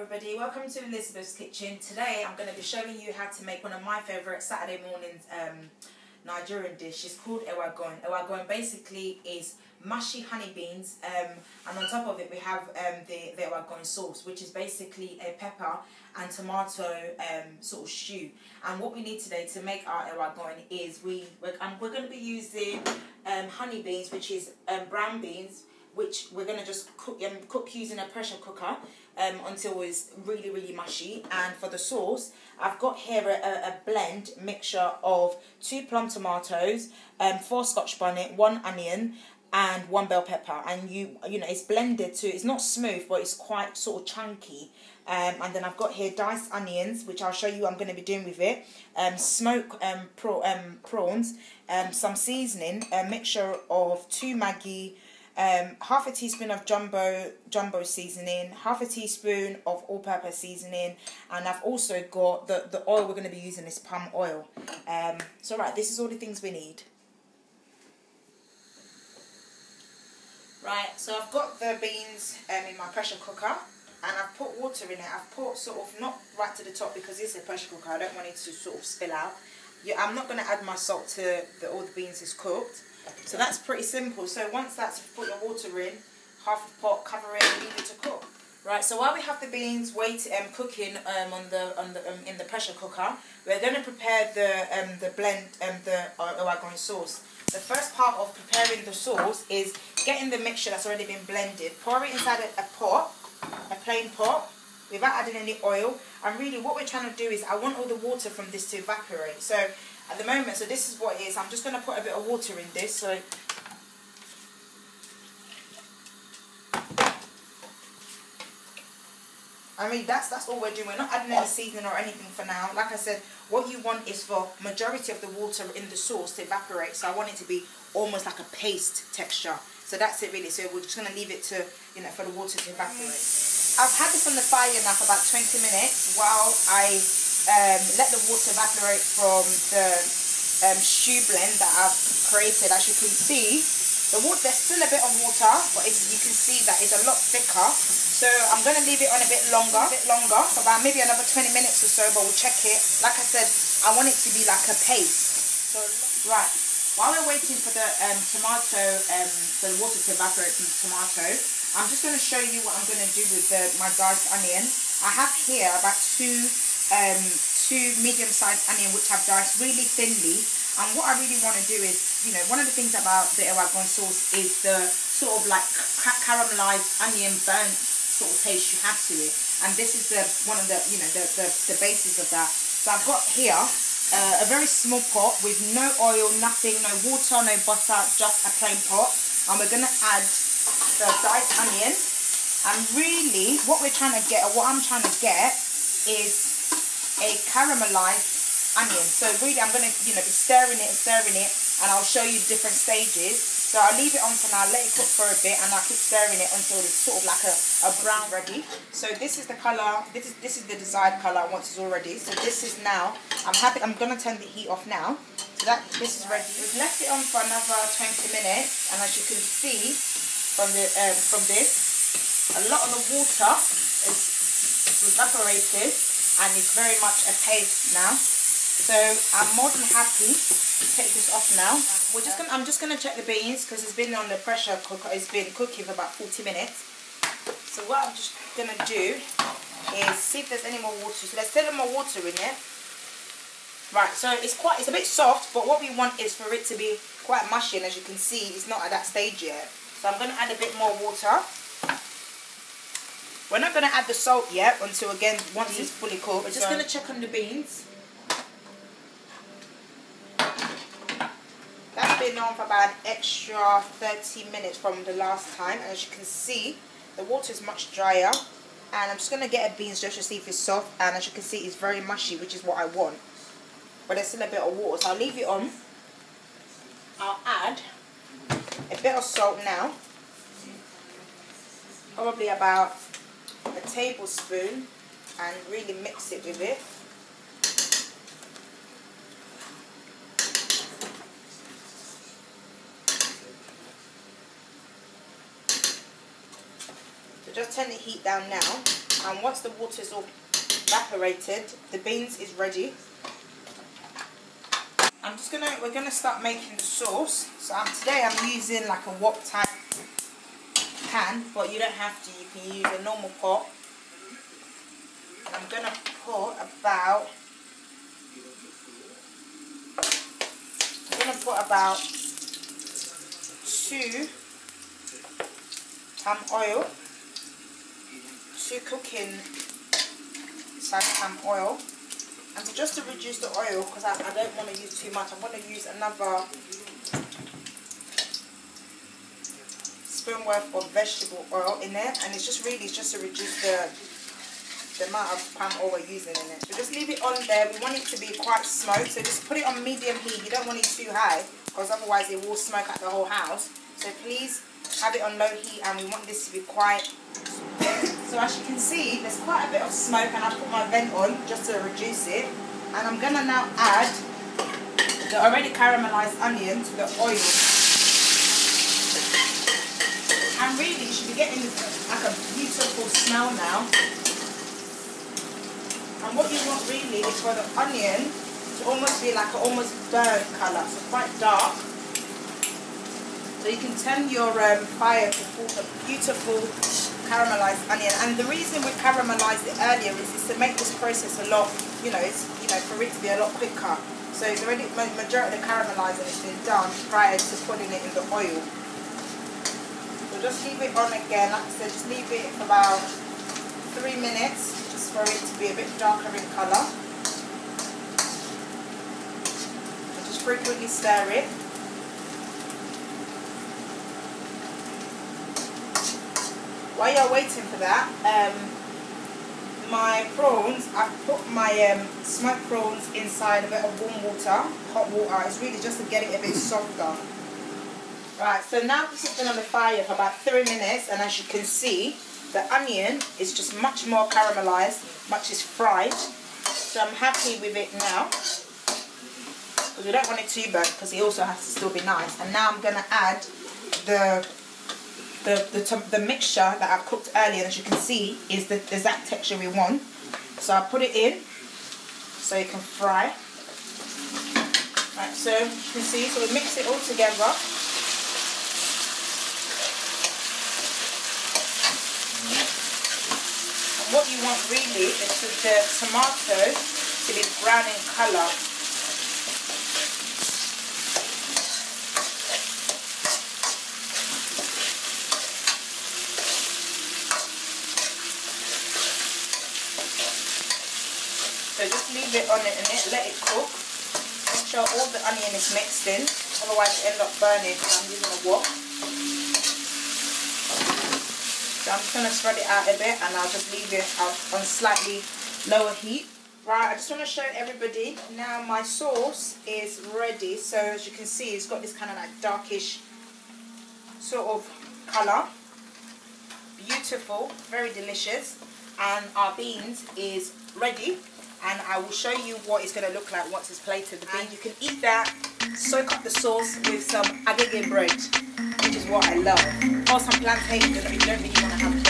everybody, welcome to Elizabeth's Kitchen. Today I'm going to be showing you how to make one of my favourite Saturday morning Nigerian dish. It's called Ewa Agoyin. Ewa Agoyin basically is mushy honey beans, and on top of it we have the Ewa Agoyin sauce, which is basically a pepper and tomato sort of stew. And what we need today to make our Ewa Agoyin is we're going to be using honey beans, which is brown beans, which we're going to just cook using a pressure cooker until it's really mushy. And for the sauce, I've got here a blend mixture of 2 plum tomatoes, 4 scotch bonnet, 1 onion and 1 bell pepper. And you know it's blended to, it's not smooth but it's quite sort of chunky. And then I've got here diced onions, which I'll show you what I'm going to be doing with it, smoked prawns, some seasoning, a mixture of 2 Maggi, half a teaspoon of jumbo seasoning, half a teaspoon of all-purpose seasoning, and I've also got the oil we're going to be using is palm oil. So right, this is all the things we need. Right, so I've got the beans in my pressure cooker, and I've put water in it. I've put sort of not right to the top because it's a pressure cooker. I don't want it to sort of spill out. I'm not going to add my salt to all the beans is cooked. So that's pretty simple. So once that's, put your water in, half a pot, cover it and leave it to cook. Right, so while we have the beans cooking in the pressure cooker, we're going to prepare the blend, the Ewa Agoyin sauce. The first part of preparing the sauce is getting the mixture that's already been blended, pour it inside a pot, a plain pot, without adding any oil. And really what we're trying to do is, I want all the water from this to evaporate. So at the moment, so this is what it is. I'm just going to put a bit of water in this. So I mean that's all we're doing. We're not adding any seasoning or anything for now. Like I said, what you want is for majority of the water in the sauce to evaporate. So I want it to be almost like a paste texture. So that's it really. So we're just going to leave it to, for the water to evaporate. I've had this on the fire now for about 20 minutes while I let the water evaporate from the stew blend that I've created. As you can see, the water, there's still a bit of water, but you can see that it's a lot thicker. So I'm going to leave it on a bit longer, for about maybe another 20 minutes or so, but we'll check it. Like I said, I want it to be like a paste. So right, while we're waiting for the the water to evaporate from the tomato, I'm just going to show you what I'm going to do with my diced onion. I have here about two medium-sized onion which I've diced really thinly. And what I really want to do is, one of the things about the Ewa Agoyin sauce is the sort of like caramelized onion burnt sort of taste you have to it. And this is one of the the basis of that. So I've got here a very small pot with no oil, nothing, no water, no butter, just a plain pot. And we're going to add the diced onion. And really what we're trying to get, or what I'm trying to get, is a caramelized onion. So really I'm going to be stirring it, and I'll show you different stages. So I'll leave it on for now, let it cook for a bit, and I'll keep stirring it until it's sort of like a brown ready. So this is the colour, this is the desired colour once it's all ready. So this is now, I'm going to turn the heat off now. So this is ready. We've left it on for another 20 minutes, and as you can see from this, a lot of the water is evaporated and it's very much a paste now. So I'm more than happy to take this off now. I'm just gonna check the beans because it's been on the pressure cooker. It's been cooking for about 40 minutes. So what I'm just gonna do is see if there's any more water. So there's still more water in it. Right. So it's a bit soft, but what we want is for it to be quite mushy. And as you can see, it's not at that stage yet. So I'm gonna add a bit more water. We're not gonna add the salt yet until once it's fully cooked. We're just gonna check on the beans. That's been on for about an extra 30 minutes from the last time. And as you can see, the water is much drier. And I'm just going to get a beans just to see if it's soft. And as you can see, it's very mushy, which is what I want. But there's still a bit of water. So I'll leave it on. I'll add a bit of salt now. Probably about a tablespoon. And really mix it with it. Just turn the heat down now. And once the water is all evaporated, the beans is ready. We're gonna start making the sauce. So today I'm using like a wok type pan, but you don't have to. You can use a normal pot. And I'm gonna put about 2 palm oil, 2 cooking size palm oil. And so just to reduce the oil, because I don't want to use too much, I'm going to use another spoon worth of vegetable oil in there. And it's just to reduce the amount of palm oil we're using in it. So just leave it on there. We want it to be quite smoked, so just put it on medium heat. You don't want it too high, because otherwise it will smoke out the whole house. So please have it on low heat, and we want this to be quite. So as you can see, there's quite a bit of smoke, and I put my vent on just to reduce it. And I'm gonna now add the already caramelized onion to the oil. And really, you should be getting like a beautiful smell now. And what you want really is for the onion to almost be like an almost burnt colour, so quite dark. So you can turn your fire to form a beautiful caramelized onion. And the reason we caramelized it earlier is to make this process a lot, for it to be a lot quicker. So it's already, majority of the caramelizing has been done prior to putting it in the oil. So just leave it on again, like I said, just leave it for about 3 minutes, just for it to be a bit darker in colour. And just frequently stir it. While you're waiting for that, my prawns, I put my smoked prawns inside a bit of warm water, hot water. It's really just to get it a bit softer. Right, so now this has been on the fire for about 3 minutes, and as you can see, the onion is just much more caramelized, much is fried. So I'm happy with it now, because we don't want it too burnt, because it also has to still be nice. And now I'm going to add the mixture that I cooked earlier. As you can see, is the exact texture we want. So I put it in so it can fry. Right, so you can see, so we mix it all together. And what you want really is for the tomato to be brown in colour. So just leave it on it and let it cook. Make sure all the onion is mixed in, otherwise you end up burning. I'm using a wok. So I'm just going to spread it out a bit, and I'll just leave it on slightly lower heat. Right, I just want to show everybody. Now my sauce is ready. So as you can see, it's got this kind of like darkish sort of colour. Beautiful, very delicious. And our beans is ready. And I will show you what it's going to look like once it's plated. The beans, you can eat that, soak up the sauce with some agege bread, which is what I love. Or some plantain, if you don't really want to have